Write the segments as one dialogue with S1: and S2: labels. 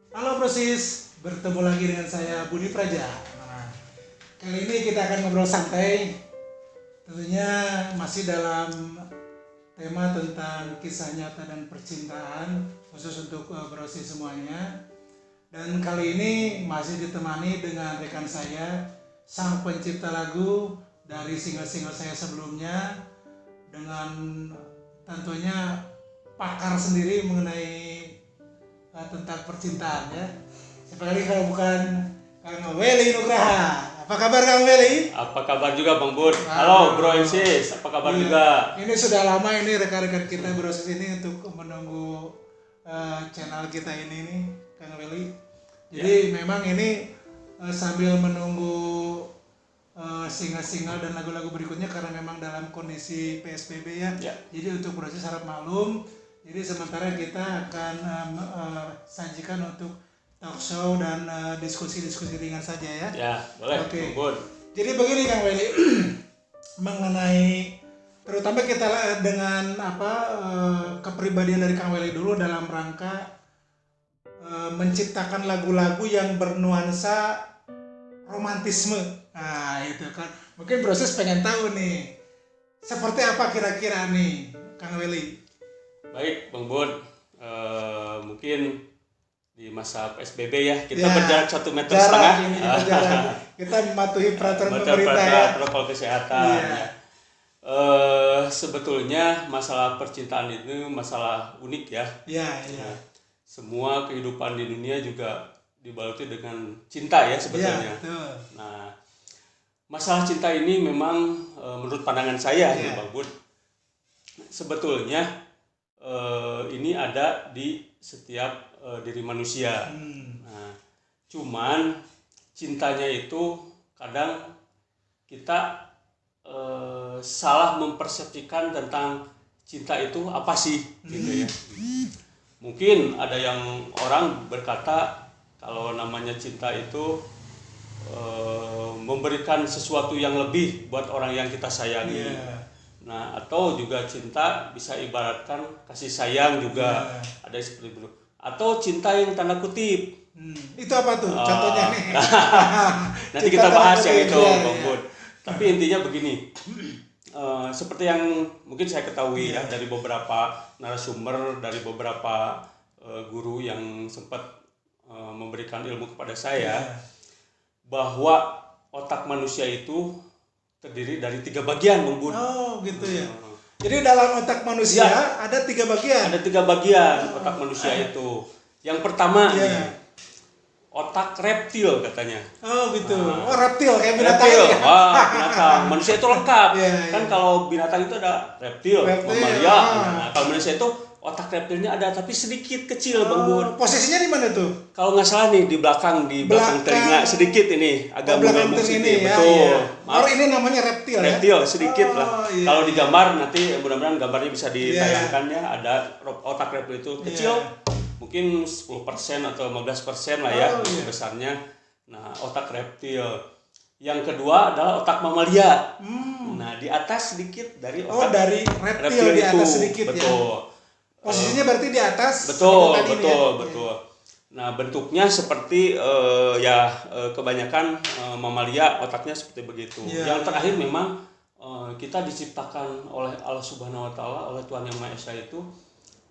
S1: Halo Brosis, bertemu lagi dengan saya Budi Praja. Nah, kali ini kita akan ngobrol santai, tentunya masih dalam tema tentang kisah nyata dan percintaan, khusus untuk Brosis semuanya. Dan kali ini masih ditemani dengan rekan saya, sang pencipta lagu dari single-single saya sebelumnya, dengan tentunya pakar sendiri mengenai tentang percintaan ya. Siapa lagi kalau bukan Kang Weli Nugraha. Apa kabar Kang Weli?
S2: Apa kabar juga Bang Bud? Halo Bro and Sis, apa kabar
S1: Iya.
S2: juga?
S1: Ini sudah lama ini rekan-rekan kita Brosis ini untuk menunggu channel kita ini nih Kang Weli. Jadi memang ini sambil menunggu single-single dan lagu-lagu berikutnya karena memang dalam kondisi PSBB ya. Jadi untuk Brosis harap maklum. Jadi sementara kita akan sajikan untuk talk show dan diskusi-diskusi ringan saja ya.
S2: Ya, boleh Bang Bud.
S1: Jadi begini Kang Weli, mengenai terutama kita dengan kepribadian dari Kang Weli dulu dalam rangka menciptakan lagu-lagu yang bernuansa romantisme. Nah itu kan, mungkin proses pengen tahu nih, seperti apa kira-kira nih Kang Weli?
S2: Baik Bang Bud, mungkin di masa PSBB ya kita berjarak 1,5 meter.
S1: Kita mematuhi peraturan pemerintah ya.
S2: Protokol kesehatan. Ya. Sebetulnya masalah percintaan itu masalah unik ya.
S1: Iya.
S2: Semua kehidupan di dunia juga dibaluti dengan cinta ya sebetulnya. Nah, masalah cinta ini memang menurut pandangan saya nih Bang Bud, sebetulnya ini ada di setiap diri manusia. Nah, cuman cintanya itu kadang kita salah mempersepsikan tentang cinta itu apa sih gitu ya. Mungkin ada yang orang berkata kalau namanya cinta itu memberikan sesuatu yang lebih buat orang yang kita sayangi. Nah, atau juga cinta bisa ibaratkan kasih sayang juga, ada seperti itu. Atau cinta yang tanda kutip.
S1: Itu apa tuh contohnya nih?
S2: Nanti kita bahas yang itu Bang Bud. Tapi intinya begini, seperti yang mungkin saya ketahui ya dari beberapa narasumber, dari beberapa guru yang sempat memberikan ilmu kepada saya, bahwa otak manusia itu terdiri dari 3 bagian, Bang Bud.
S1: Oh, gitu ya. Jadi dalam otak manusia ada 3 bagian.
S2: Ada 3 bagian otak manusia itu. Yang pertama nih, otak reptil katanya.
S1: Oh, gitu. Reptil kayak binatang ya.
S2: Binatang. Manusia itu lengkap. Kan kalau binatang itu ada reptil, mamalia. Nah, kalau manusia itu otak reptilnya ada tapi sedikit kecil Bang Bud.
S1: Posisinya di mana tuh?
S2: Kalau nggak salah nih di belakang telinga sedikit ini, agak menggabung sedikit. Betul.
S1: Ini namanya reptil ya?
S2: Reptil sedikit lah. Kalau di gambar nanti mudah-mudahan gambarnya bisa ditayangkan ya. Ada otak reptil itu kecil, mungkin 10% atau 15% lah ya besarnya. Nah, otak reptil. Yang kedua adalah otak mamalia. Nah, di atas sedikit dari otak
S1: dari reptil di atas sedikit.
S2: Betul.
S1: Posisinya berarti di atas.
S2: Betul. Nah, bentuknya seperti kebanyakan mamalia otaknya seperti begitu. Yang terakhir memang kita diciptakan oleh Allah Subhanahu wa taala, oleh Tuhan Yang Maha Esa itu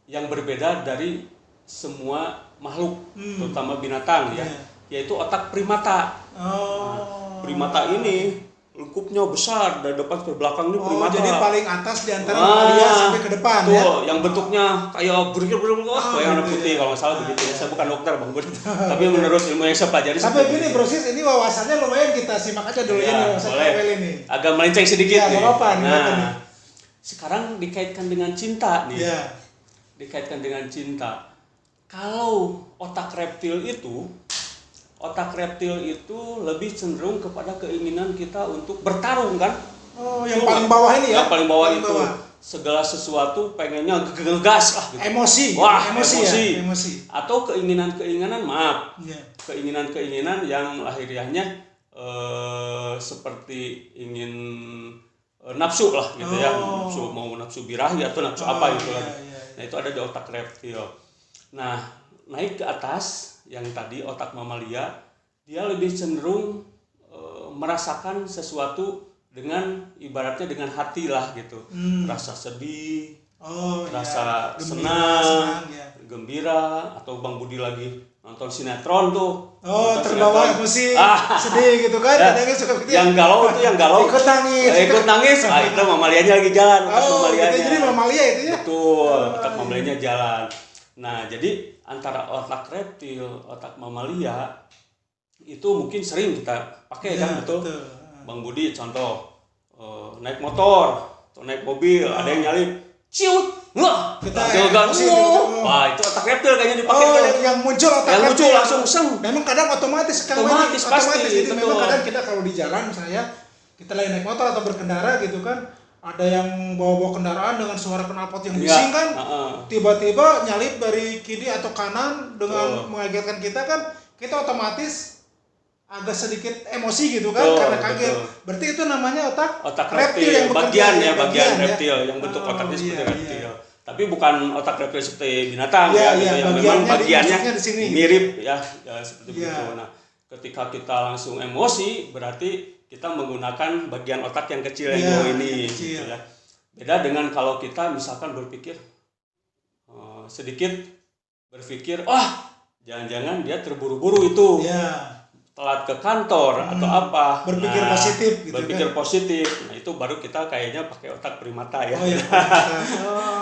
S2: yang berbeda dari semua makhluk, terutama binatang yaitu otak primata. Primata ini lengkupnya besar dari depan sampai belakang ini primata.
S1: Jadi paling atas di antara mamalia sampai ke depan ya.
S2: Yang bentuknya kayak berikir-berikir yang putih kalau nggak salah begitu. Saya bukan dokter Bang Bud. Tapi menurut ilmu yang saya pelajari.
S1: Tapi gini Brosis, ini wawasannya lumayan, kita simak aja dulu ya wawasan Kawel ini.
S2: Agak melenceng sedikit nih.
S1: Nah,
S2: sekarang dikaitkan dengan cinta nih. Dikaitkan dengan cinta. Kalau otak reptil itu lebih cenderung kepada keinginan kita untuk bertarung kan?
S1: Yang paling bawah ini ya?
S2: Yang paling bawah itu segala sesuatu pengennya ngegas lah gitu.
S1: Emosi.
S2: Atau keinginan-keinginan keinginan-keinginan yang lahiriahnya seperti ingin nafsu lah gitu ya. Nafsu birahi atau nafsu apa gitu kan. Nah, itu ada di otak reptil. Nah, naik ke atas yang tadi otak mamalia, dia lebih cenderung merasakan sesuatu dengan ibaratnya dengan hati lah gitu. Rasa sedih, rasa senang, gembira, atau Bang Budi lagi nonton sinetron tuh.
S1: Terbawa emosi, sedih gitu kan.
S2: Ya,
S1: Kadang suka gitu.
S2: yang galau
S1: ikut nangis.
S2: Ikut nangis. Itu mamalianya lagi jalan, otak mamalianya.
S1: Gitu, jadi mamalia itu ya.
S2: Betul, otak mamalianya jalan. Nah, jadi antara otak reptil, otak mamalia itu mungkin sering kita pakai kan, betul? Bang Budi contoh naik motor atau naik mobil, ada yang nyalip, ciut, wah, wah itu otak reptil kayaknya dipakai tuh.
S1: Yang muncul otak
S2: yang muncul
S1: reptil.
S2: langsung seng.
S1: Memang kadang otomatis
S2: pasti.
S1: Jadi memang kadang kita kalau di jalan misalnya kita lagi naik motor atau berkendara gitu kan, ada yang bawa kendaraan dengan suara knalpot yang bising kan, tiba-tiba nyalip dari kiri atau kanan dengan mengagetkan kita kan, kita otomatis agak sedikit emosi gitu kan, karena kaget. Berarti itu namanya otak
S2: reptil
S1: yang
S2: bagian reptil yang bentuk otaknya seperti reptil. Tapi bukan otak reptil seperti binatang gitu, yang memang bagiannya mirip ya seperti begitu. Nah, ketika kita langsung emosi berarti kita menggunakan bagian otak yang kecil yang dua ini gitu ya. Beda dengan kalau kita misalkan berpikir sedikit berpikir, jangan-jangan dia terburu-buru itu. Telat ke kantor atau apa,
S1: berpikir positif gitu,
S2: berpikir positif. Nah, itu baru kita kayaknya pakai otak primata ya.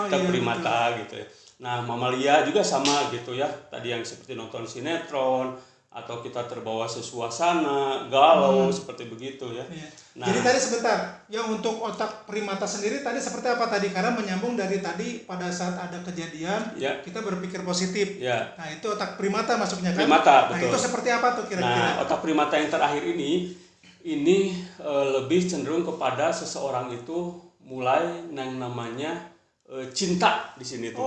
S2: Otak primata gitu ya. Nah, mamalia juga sama gitu ya, tadi yang seperti nonton sinetron atau kita terbawa sesuasana galau seperti begitu ya. Nah,
S1: jadi tadi sebentar, yang untuk otak primata sendiri tadi seperti apa tadi? Karena menyambung dari tadi pada saat ada kejadian kita berpikir positif. Nah, itu otak primata masuknya kan?
S2: Primata,
S1: nah,
S2: betul.
S1: itu seperti apa tuh kira-kira?
S2: Nah, otak primata yang terakhir ini lebih cenderung kepada seseorang itu mulai yang namanya cinta di sini tuh.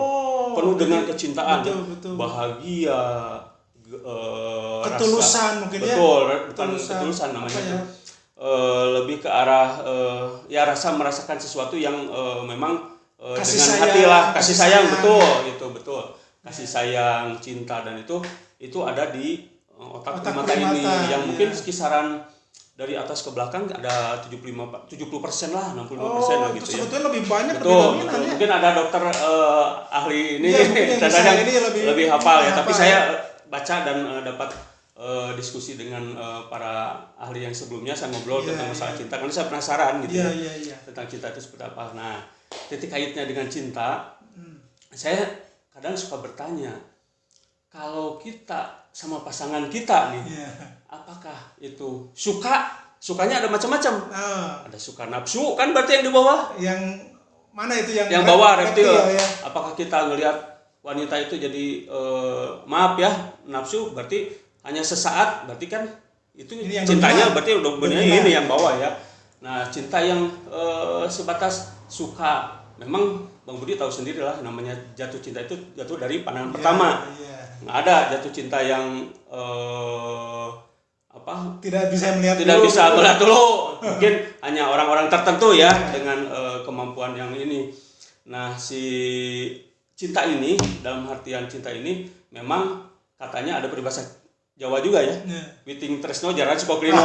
S2: Penuh dengan kecintaan,
S1: betul.
S2: Bahagia,
S1: ketulusan mungkin
S2: betul, bukan ketulusan namanya ya? Lebih ke arah rasa merasakan sesuatu yang memang dengan hati lah, kasih sayang betul kasih sayang, cinta, dan itu ada di otak primata ini yang mungkin kisaran dari atas ke belakang ada 70% lah, 65% lah gitu ya.
S1: Sebetulnya lebih banyak.
S2: Betul. Mungkin ada dokter ahli ini lebih hafal ya, tapi saya baca dan dapat diskusi dengan para ahli yang sebelumnya, saya ngobrol tentang masalah cinta, karena saya penasaran gitu tentang cinta itu seperti apa. Nah, titik kaitnya dengan cinta, saya kadang suka bertanya, kalau kita sama pasangan kita nih, apakah itu sukanya ada macam-macam. Ada suka nafsu kan, berarti yang di bawah.
S1: Yang mana itu yang
S2: bawah reptil? Apakah kita ngelihat wanita itu jadi maaf ya, nafsu berarti hanya sesaat, berarti kan itu cintanya berarti udah benar ini yang bawah ya. Nah, cinta yang sebatas suka, memang Bang Budi tahu sendiri lah, namanya jatuh cinta itu jatuh dari pandangan pertama. Nggak ada jatuh cinta yang
S1: tidak bisa melihat
S2: dulu. Mungkin hanya orang-orang tertentu ya dengan kemampuan yang ini. Nah, si cinta ini, dalam artian cinta ini memang katanya ada peribahasa Jawa juga ya. Witing tresno jaran sukoklino.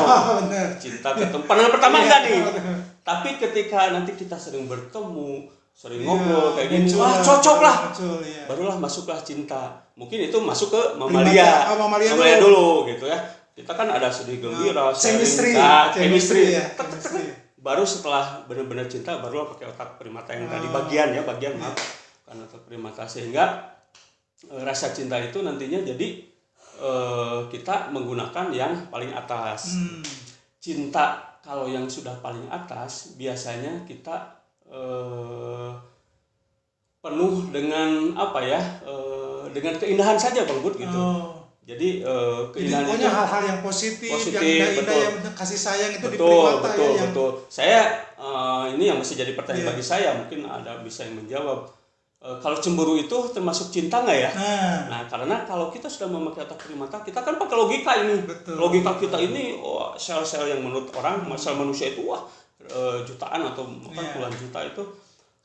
S2: Cinta ketemu pandangan pertama enggak nih. Tapi ketika nanti kita sering bertemu, sering ngobrol kayak gini, cocok lah. Barulah masuklah cinta. Mungkin itu masuk ke mamalia dulu gitu ya. Kita kan ada sedih gembira, chemistry. Baru setelah benar-benar cinta, barulah pakai otak primata yang tadi bagian karena otak primata, sehingga rasa cinta itu nantinya jadi kita menggunakan yang paling atas. Cinta kalau yang sudah paling atas biasanya kita penuh dengan dengan keindahan saja, Bang Bud gitu. Jadi keindahan
S1: itu hal-hal yang positif yang indah, yang kasih sayang itu di primata. Betul.
S2: Saya ini yang masih jadi pertanyaan bagi saya, mungkin ada bisa yang menjawab. Kalau cemburu itu termasuk cinta nggak ya? Nah, karena kalau kita sudah memakai otak primata, kita kan pakai logika ini. Logika kita ini, sel-sel yang menurut orang, sel manusia itu jutaan atau puluhan juta itu.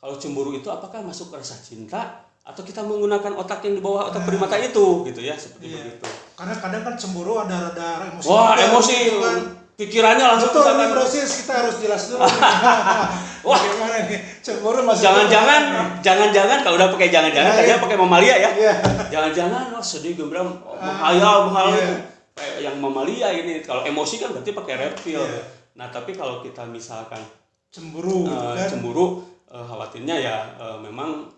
S2: Kalau cemburu itu apakah masuk rasa cinta? Atau kita menggunakan otak yang di bawah otak primata itu gitu ya, seperti begitu.
S1: Karena kadang kan cemburu ada rada emosi.
S2: Wah,
S1: juga,
S2: emosi.
S1: gitu kan.
S2: Pikirannya langsung
S1: Betul,
S2: misalkan,
S1: ini proses kita harus jelas dulu.
S2: Wah,
S1: gimana nih? Cemburu masuk.
S2: jangan-jangan kalau udah pakai jangan-jangan tadinya pakai mamalia ya.
S1: Iya.
S2: Jangan-jangan sedih gembram, menghayal
S1: iya.
S2: kayak yang mamalia ini. Kalau emosi kan berarti pakai reptil.
S1: Iya.
S2: Nah, tapi kalau kita misalkan
S1: Cemburu gitu kan.
S2: cemburu, khawatirnya ya memang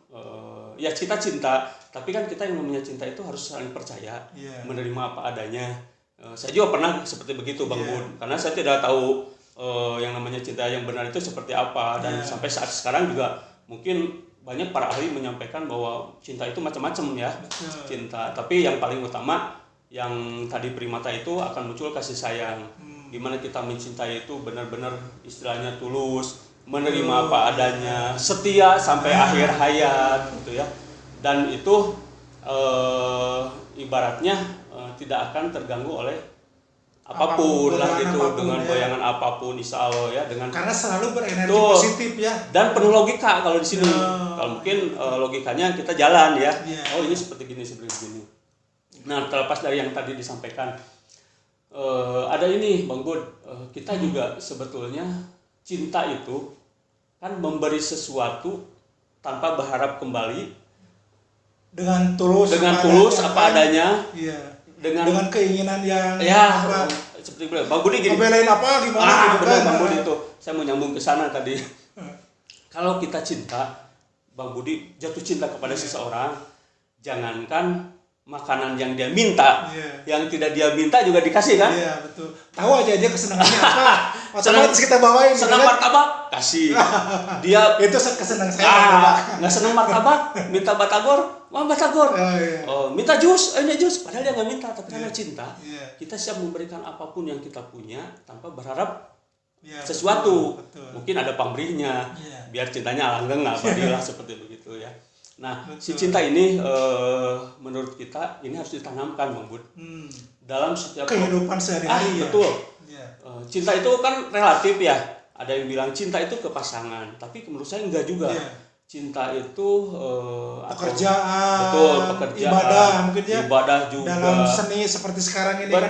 S2: ya kita cinta, tapi kan kita yang namanya cinta itu harus saling percaya, menerima apa adanya. Saya juga pernah seperti begitu Bang Bud, karena saya tidak tahu yang namanya cinta yang benar itu seperti apa, dan sampai saat sekarang juga mungkin banyak para ahli menyampaikan bahwa cinta itu macam-macam ya. Cinta, tapi yang paling utama yang tadi primata itu akan muncul kasih sayang. Gimana kita mencintai itu benar-benar istilahnya tulus, menerima apa adanya, setia sampai akhir hayat gitu ya. Dan itu ibaratnya tidak akan terganggu oleh apapun lah gitu, dengan goyangan apapun, insya Allah ya, dengan
S1: karena selalu berenergi positif ya,
S2: dan penuh logika kalau di sini. Kalau mungkin logikanya kita jalan ya, oh ini seperti gini. Nah, terlepas dari yang tadi disampaikan, ada ini Bang Bud, kita juga sebetulnya cinta itu kan memberi sesuatu tanpa berharap kembali,
S1: dengan tulus
S2: apa adanya, dengan
S1: keinginan yang
S2: seperti Bang Budi gini.
S1: Ngebelain apa gimana gitu
S2: benar
S1: kan.
S2: Bang Budi itu. Saya mau nyambung ke sana tadi. Kalau kita cinta, Bang Budi jatuh cinta kepada seseorang, jangankan makanan yang dia minta, yang tidak dia minta juga dikasih kan?
S1: Iya, betul. Tahu aja dia kesenangannya apa. Otomatis kita bawain.
S2: Senang martabak, kasih. Dia
S1: itu kesenangan saya.
S2: Nggak senang martabak, minta batagor. Batagor. Minta jus, ini jus. Padahal dia nggak minta, tapi karena cinta, kita siap memberikan apapun yang kita punya tanpa berharap sesuatu. Betul. Mungkin ada pamrihnya, biar cintanya langgeng nggak abadilah seperti begitu ya. Nah, si cinta ini menurut kita ini harus ditanamkan, Bang Bud, dalam setiap
S1: kehidupan sehari-hari.
S2: Betul. Cinta itu kan relatif ya. Ada yang bilang cinta itu ke pasangan, tapi menurut saya enggak juga. Cinta itu
S1: pekerjaan, ibadah mungkin ya.
S2: Ibadah juga.
S1: Dalam seni seperti sekarang ini kan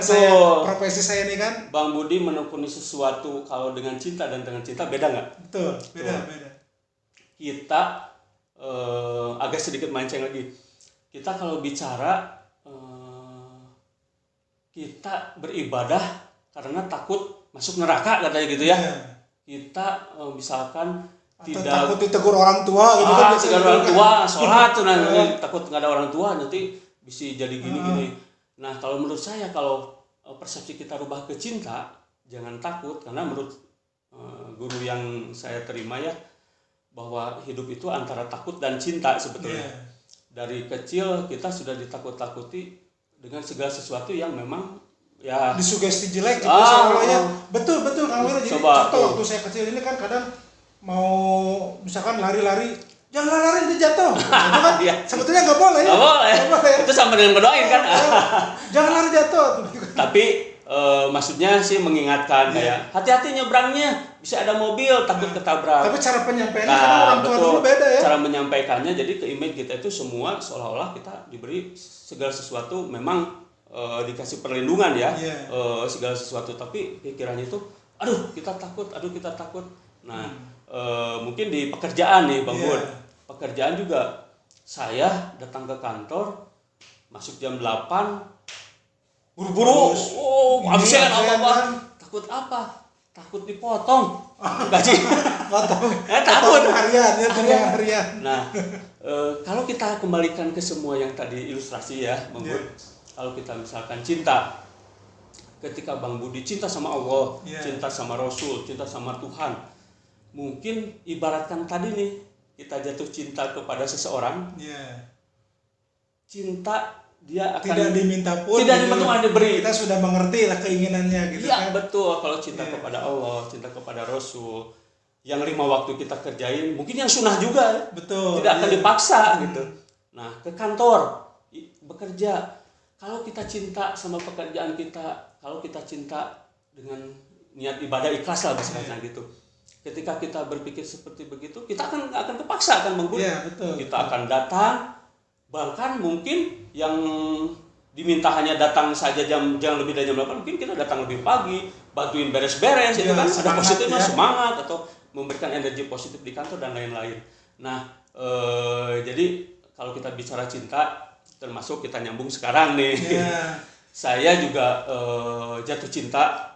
S1: profesi saya ini kan.
S2: Bang Budi menekuni sesuatu kalau dengan cinta dan dengan cinta beda nggak?
S1: Betul, beda.
S2: Kita agak sedikit mancing lagi. Kita kalau bicara kita beribadah karena takut masuk neraka katanya gitu ya. Kita misalkan
S1: takut ditegur orang tua gitu kan,
S2: tegur orang tua, sholat takut nggak ada orang tua nanti bisa jadi gini. Nah, kalau menurut saya kalau persepsi kita rubah ke cinta, jangan takut, karena menurut guru yang saya terima ya, bahwa hidup itu antara takut dan cinta sebetulnya. Dari kecil kita sudah ditakut-takuti dengan segala sesuatu yang memang ya
S1: disugesti jelek gitu seolah-olahnya. Betul Kang Wira. Jadi contoh waktu saya kecil ini kan kadang mau misalkan lari-lari, jangan lari dia jatuh. Itu kan sebetulnya nggak boleh. Nggak boleh.
S2: Itu sama dengan berdoain kan.
S1: Jangan lari jatuh.
S2: Tapi maksudnya sih mengingatkan kayak hati-hati nyebrangnya, bisa ada mobil, takut ketabrak.
S1: Tapi cara penyampaiannya karena orang tua dulu beda ya.
S2: Cara menyampaikannya jadi ke image kita itu semua seolah-olah kita diberi segala sesuatu, memang dikasih perlindungan ya, segala sesuatu, tapi pikirannya itu aduh kita takut. Nah, mungkin di pekerjaan nih Bang Bud, pekerjaan juga saya datang ke kantor masuk jam 8 buru-buru, absen apa takut apa? Takut dipotong gaji. Takut
S1: harian.
S2: Nah, kalau kita kembalikan ke semua yang tadi ilustrasi ya Bang Bud, kalau kita misalkan cinta, ketika Bang Budi cinta sama Allah, cinta sama Rasul, cinta sama Tuhan, mungkin ibaratkan tadi nih, kita jatuh cinta kepada seseorang, cinta dia akan
S1: tidak diminta pun
S2: diberi.
S1: Kita sudah mengerti lah keinginannya gitu kan.
S2: Betul. Kalau cinta kepada Allah, cinta kepada Rasul, yang 5 waktu kita kerjain, mungkin yang sunnah juga, betul. Tidak akan dipaksa gitu. Nah, ke kantor bekerja, kalau kita cinta sama pekerjaan kita, kalau kita cinta dengan niat ibadah ikhlas lah misalnya gitu. Ketika kita berpikir seperti begitu, kita akan kepaksa kan Bang Bud.
S1: Betul.
S2: Kita akan datang, bahkan mungkin yang diminta hanya datang saja jam lebih dari jam 8, mungkin kita datang lebih pagi, bantuin beres-beres, itu kan ada positifnya, semangat atau memberikan energi positif di kantor dan lain-lain. Nah, jadi kalau kita bicara cinta, termasuk kita nyambung sekarang nih, saya juga jatuh cinta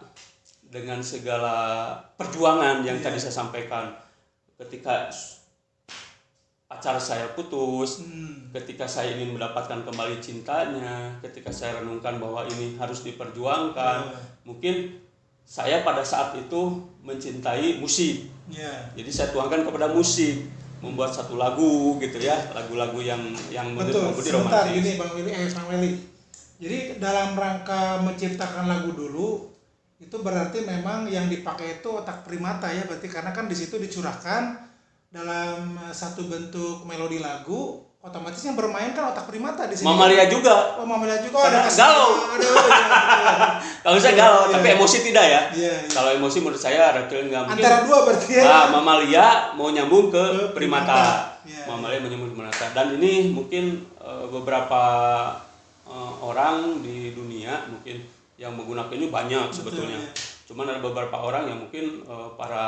S2: dengan segala perjuangan yang tadi saya sampaikan. Ketika pacar saya putus, ketika saya ingin mendapatkan kembali cintanya, ketika saya renungkan bahwa ini harus diperjuangkan, mungkin saya pada saat itu mencintai musik. Jadi saya tuangkan kepada musik, membuat satu lagu gitu ya, lagu-lagu yang menurut Budi romantis.
S1: Gini Bang Willy. Jadi dalam rangka menciptakan lagu dulu, itu berarti memang yang dipakai itu otak primata ya, berarti karena kan di situ dicurahkan dalam satu bentuk melodi lagu, otomatis yang bermain kan otak primata di sini.
S2: Mamalia juga.
S1: Oh, Mamalia juga.
S2: Ada galau. Kalau saya galau, tapi emosi tidak ya. Kalau emosi menurut saya reptil nggak mungkin.
S1: Antara dua berarti ya.
S2: Nah, Mamalia mau nyambung ke primata. Mamalia mau nyambung ke primata. Dan ini mungkin beberapa orang di dunia mungkin yang menggunakan ini banyak sebetulnya. Cuman ada beberapa orang yang mungkin para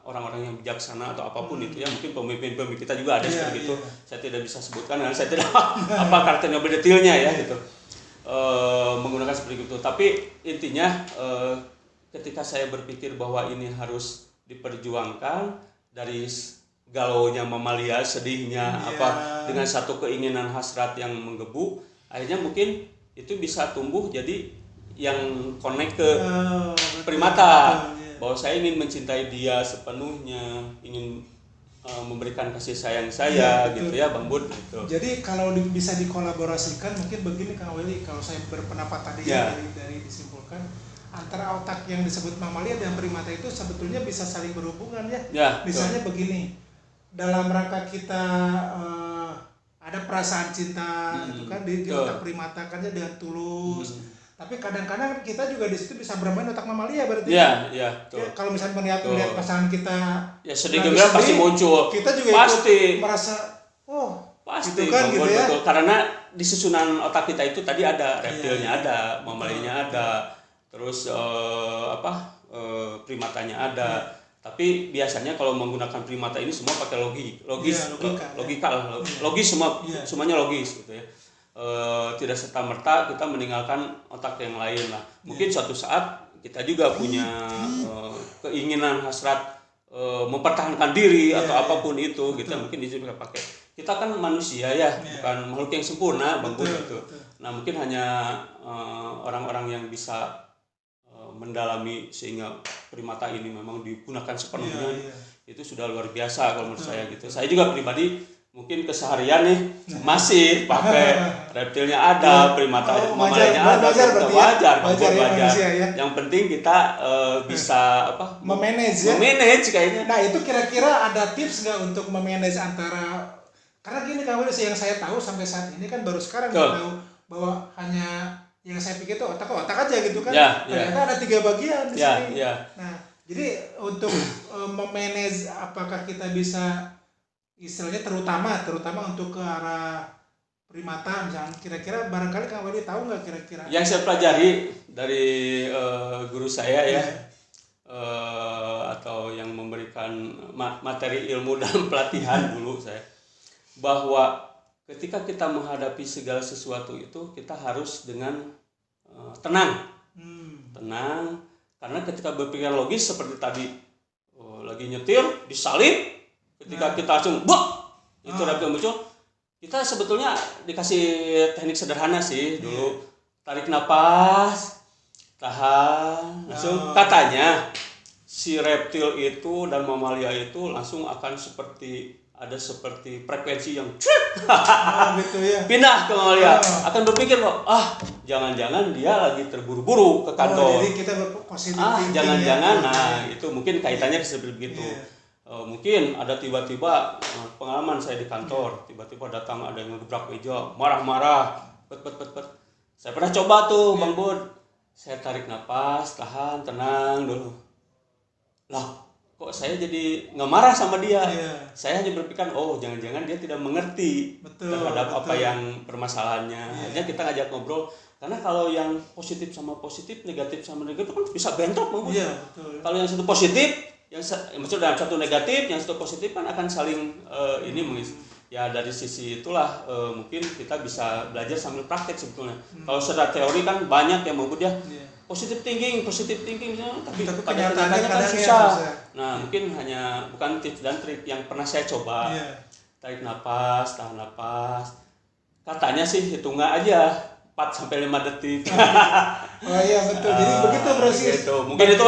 S2: orang-orang yang bijaksana atau apapun itu ya, mungkin pemimpin-pemimpin kita juga ada seperti itu. Saya tidak bisa sebutkan karena saya tidak apa karakternya detailnya ya gitu. Menggunakan seperti itu. Tapi intinya ketika saya berpikir bahwa ini harus diperjuangkan dari galaunya Mamalia, sedihnya dengan satu keinginan hasrat yang menggebu, akhirnya mungkin itu bisa tumbuh jadi yang connect ke primata, bahwa saya ingin mencintai dia sepenuhnya, ingin memberikan kasih sayang saya gitu ya Bang Bud gitu.
S1: Jadi kalau bisa dikolaborasikan mungkin begini Kang Willy, kalau saya berpendapat tadi dari disimpulkan antara otak yang disebut Mamalia dan primata itu sebetulnya bisa saling berhubungan ya. Misalnya begini, dalam rangka kita ada perasaan cinta itu kan di otak primata kan dengan tulus. Tapi kadang-kadang kita juga di situ bisa bermain otak Mamalia berarti.
S2: Iya.
S1: Kalau misalnya melihat pasangan kita
S2: sedih gembira pasti muncul.
S1: Kita juga ikut merasa
S2: pasti
S1: gitu kan gitu ya.
S2: Betul. Karena di susunan otak kita itu tadi ada reptilnya ada, Mamalianya ada, terus primatanya ada. Tapi biasanya kalau menggunakan primata ini semua pakai logis semuanya logis gitu ya. Tidak serta-merta kita meninggalkan otak yang lain lah. Mungkin suatu saat kita juga punya keinginan hasrat mempertahankan diri atau apapun itu gitu. Mungkin di sini kita pakai. Kita kan manusia ya, bukan makhluk yang sempurna, Bang Bud gitu. Nah, mungkin hanya orang-orang yang bisa mendalami sehingga primata ini memang digunakan sepenuhnya. Itu sudah luar biasa kalau menurut saya gitu. Saya juga pribadi mungkin keseharian nih masih pakai reptilnya ada, primata Mamalianya ada, wajar. Yang penting kita bisa memanage kayaknya.
S1: Nah, itu kira-kira ada tips nggak untuk memanage antara, karena gini Kang Willy, yang saya tahu sampai saat ini kan baru sekarang tahu bahwa hanya yang saya pikir itu otak aja gitu kan. Ternyata ada 3 bagian di sini. Nah, jadi untuk memanage apakah kita bisa istilahnya terutama untuk ke arah primata misalnya, kira-kira barangkali Kang Willy tahu nggak kira-kira?
S2: Yang saya pelajari dari guru saya ya, atau yang memberikan materi ilmu dalam pelatihan dulu saya, bahwa ketika kita menghadapi segala sesuatu itu kita harus dengan tenang, karena ketika berpikir logis seperti tadi lagi nyetir disalip. Ketika kita langsung itu reptil muncul, kita sebetulnya dikasih teknik sederhana sih dulu. Tarik napas, tahan, langsung katanya si reptil itu dan Mamalia itu langsung akan seperti frekuensi yang
S1: gitu ya.
S2: Pindah ke Mamalia, akan berpikir jangan-jangan dia lagi terburu-buru ke kantor.
S1: Jadi kita berpositif.
S2: Jangan-jangan itu mungkin kaitannya seperti begitu. Mungkin ada tiba-tiba pengalaman saya di kantor, tiba-tiba datang ada yang ngegebrak meja, marah-marah, pet. Saya pernah coba tuh Bang Bud, saya tarik napas, tahan, tenang dulu. Lah, kok kok saya jadi nggak marah sama dia.
S1: Iya.
S2: Saya hanya berpikir, oh jangan-jangan dia tidak mengerti terhadap apa yang permasalahannya. Akhirnya kita ngajak ngobrol. Karena kalau yang positif sama positif, negatif sama negatif kan bisa bentrok, Bang.
S1: Iya, betul.
S2: Kalau yang satu positif, maksudnya dalam satu negatif, yang satu positif kan akan saling ini ya dari sisi itulah mungkin kita bisa belajar sambil praktek sebetulnya. Kalau secara teori kan banyak yang mau dia positive thinking tapi pada kenyataannya kan susah. Nah, mungkin hanya bukan tips dan trik yang pernah saya coba. Tarik napas, tahan napas. Katanya sih hitungnya aja 4 sampai 5 detik.
S1: Oh iya betul. Jadi begitu Brosis.
S2: Gitu. Mungkin itu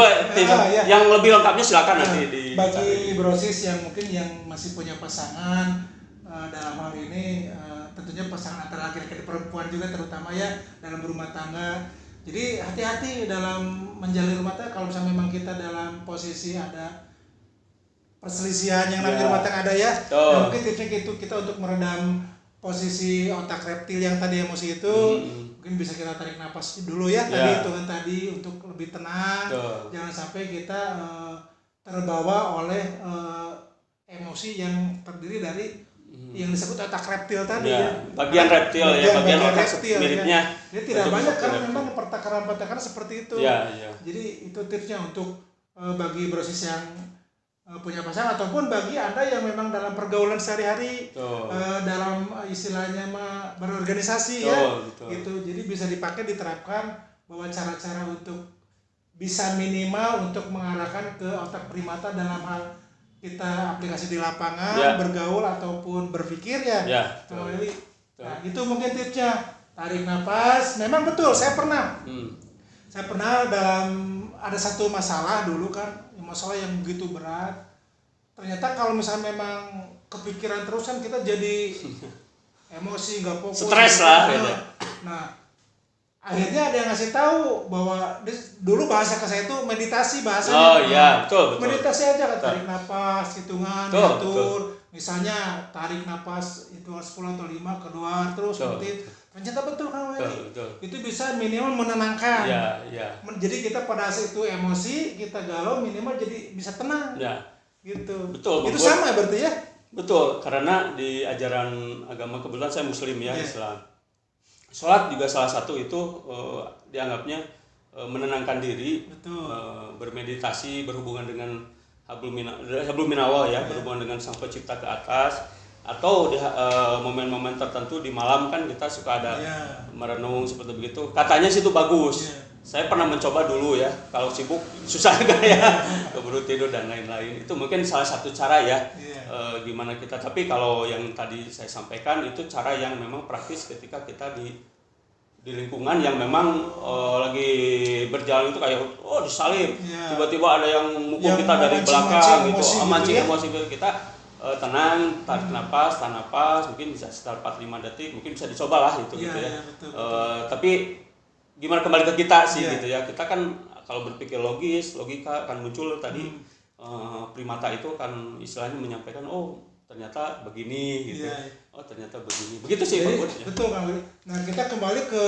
S2: yang lebih lengkapnya silakan nanti di
S1: bagi Brosis yang mungkin yang masih punya pasangan dalam hal ini tentunya pasangan antara laki-laki dan perempuan juga terutama ya dalam berumah tangga. Jadi hati-hati dalam menjalin rumah tangga kalau misalnya memang kita dalam posisi ada perselisihan yang namanya rumah tangga ada ya. Nah, mungkin tipsnya gitu kita untuk meredam posisi otak reptil yang tadi emosi itu mungkin bisa kita tarik napas dulu ya tadi untuk lebih tenang. Jangan sampai kita terbawa oleh emosi yang terdiri dari yang disebut otak reptil tadi
S2: bagian reptil bagian otak miripnya.
S1: Jadi tidak banyak karena memang pertakaran seperti itu. Jadi itu tipsnya untuk bagi Brosis yang punya pasangan ataupun bagi Anda yang memang dalam pergaulan sehari-hari dalam istilahnya berorganisasi gitu. Jadi bisa dipakai diterapkan bahwa cara-cara untuk bisa minimal untuk mengarahkan ke otak primata dalam hal kita aplikasi di lapangan, bergaul ataupun berpikir Nah, itu mungkin tipsnya. Tarik nafas. Memang betul saya pernah dalam ada satu masalah dulu kan, masalah yang begitu berat. Ternyata kalau misalnya memang kepikiran terus kan kita jadi emosi, nggak fokus.
S2: Stres lah.
S1: Nah, akhirnya ada yang ngasih tahu bahwa dulu bahasa ke saya itu meditasi bahasanya.
S2: Betul.
S1: Meditasi aja kan, tarik nafas, hitungan, atur. Misalnya tarik nafas itu 10 atau 5 keluar terus nanti. Ternyata betul kan Weli. Itu bisa minimal menenangkan. Jadi kita pada saat itu emosi, kita galau minimal jadi bisa tenang. Gitu.
S2: Betul.
S1: Itu sama berarti ya?
S2: Betul, karena di ajaran agama kebetulan saya Muslim Islam. Sholat juga salah satu itu dianggapnya menenangkan diri, bermeditasi, berhubungan dengan hablum minallah berhubungan dengan Sang Pencipta ke atas, atau di momen-momen tertentu di malam kan kita suka ada merenung seperti begitu. Katanya sih itu bagus. Saya pernah mencoba dulu ya, kalau sibuk susah kan ya, keburu tidur dan lain-lain. Itu mungkin salah satu cara gimana kita. Tapi kalau yang tadi saya sampaikan itu cara yang memang praktis ketika kita di lingkungan yang memang lagi berjalan itu kayak disalib, tiba-tiba ada yang mukul kita dari belakang gitu, mancing emosi kita. Tenang, tarik napas, tahan napas, mungkin bisa sekitar 4-5 detik, mungkin bisa dicoba lah itu betul. Tapi gimana kembali ke kita sih gitu ya. Kita kan kalau berpikir logika akan muncul tadi primata itu kan istilahnya menyampaikan ternyata begini gitu. Ternyata begini. Begitu sih Pak.
S1: Betul Kang Willy. Nah, kita kembali ke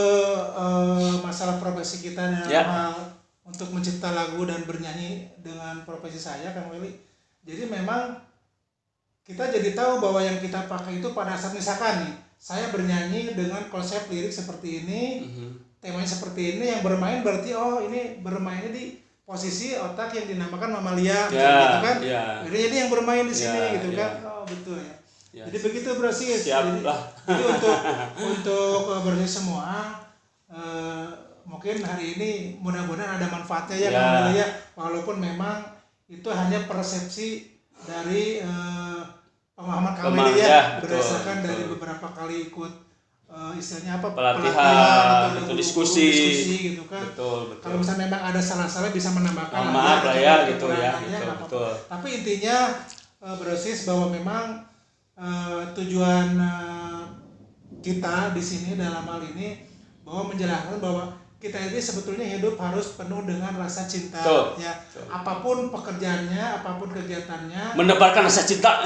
S1: masalah profesi kita untuk mencipta lagu dan bernyanyi dengan profesi saya Kang Willy. Jadi memang kita jadi tahu bahwa yang kita pakai itu pada saat misalkan nih, saya bernyanyi dengan konsep lirik seperti ini, temanya seperti ini, yang bermain berarti ini bermainnya di posisi otak yang dinamakan mamalia gitu kan. Jadi yang bermain di sini gitu kan. Betul ya. Jadi begitu Brosis. Jadi untuk Brosis semua mungkin hari ini mudah-mudahan ada manfaatnya ya. Walaupun memang itu hanya persepsi dari pemahaman kami berdasarkan dari beberapa kali ikut istilahnya pelatihan atau diskusi gitu kan. Betul. Kalau misalnya memang ada salah-salah bisa menambahkan
S2: maaf lah ya gitu ya. Betul.
S1: Tapi intinya Brosis bahwa memang tujuan kita di sini dalam hal ini bahwa menjelaskan bahwa kita ini sebetulnya hidup harus penuh dengan rasa cinta. Apapun pekerjaannya, apapun kegiatannya,
S2: menebarkan rasa cinta.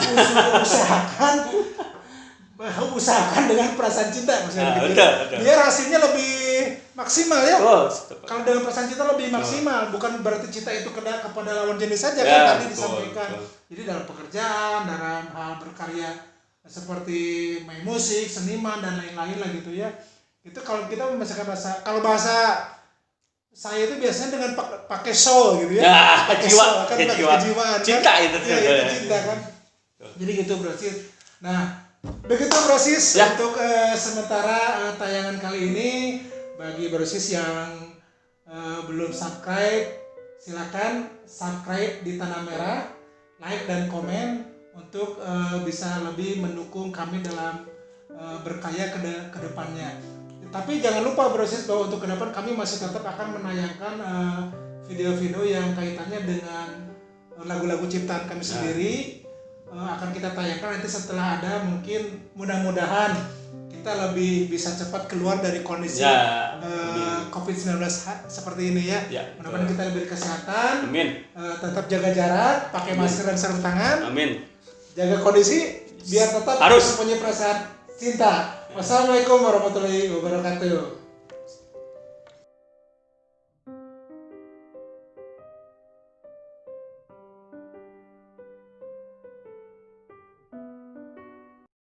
S1: usahakan dengan perasaan cinta maksudnya.
S2: Betul.
S1: Biar hasilnya lebih maksimal ya.
S2: Oh,
S1: Kalau dengan perasaan cinta lebih maksimal, bukan berarti cinta itu kepada lawan jenis saja
S2: ya,
S1: kan tadi
S2: betul,
S1: disampaikan.
S2: betul.
S1: Jadi dalam pekerjaan, dalam hal berkarya seperti main musik, seniman dan lain-lain lah gitu ya. Itu kalau kita membahaskan bahasa saya itu biasanya dengan pakai soul gitu ya. Pakai soul kan kejiwaan.
S2: Cinta kan? Itu.
S1: Ya, itu cinta kan. Jadi gitu Bro Sis. Nah, begitu Bro Sis
S2: ya.
S1: untuk sementara tayangan kali ini bagi Bro Sis yang belum subscribe, silakan subscribe di Tanah Merah, like dan komen untuk bisa lebih mendukung kami dalam berkarya ke depannya. Tapi jangan lupa Bro Sis bahwa untuk ke depan kami masih tetap akan menayangkan video-video yang kaitannya dengan lagu-lagu ciptaan kami sendiri. Akan kita tayangkan nanti setelah ada, mungkin mudah-mudahan kita lebih bisa cepat keluar dari kondisi COVID-19 seperti ini ya. Mudah-mudahan kita lebih kesehatan.
S2: Amin.
S1: Tetap jaga jarak, pakai masker dan sarung tangan.
S2: Amin.
S1: Jaga kondisi biar tetap punya perasaan cinta. Wassalamualaikum warahmatullahi wabarakatuh.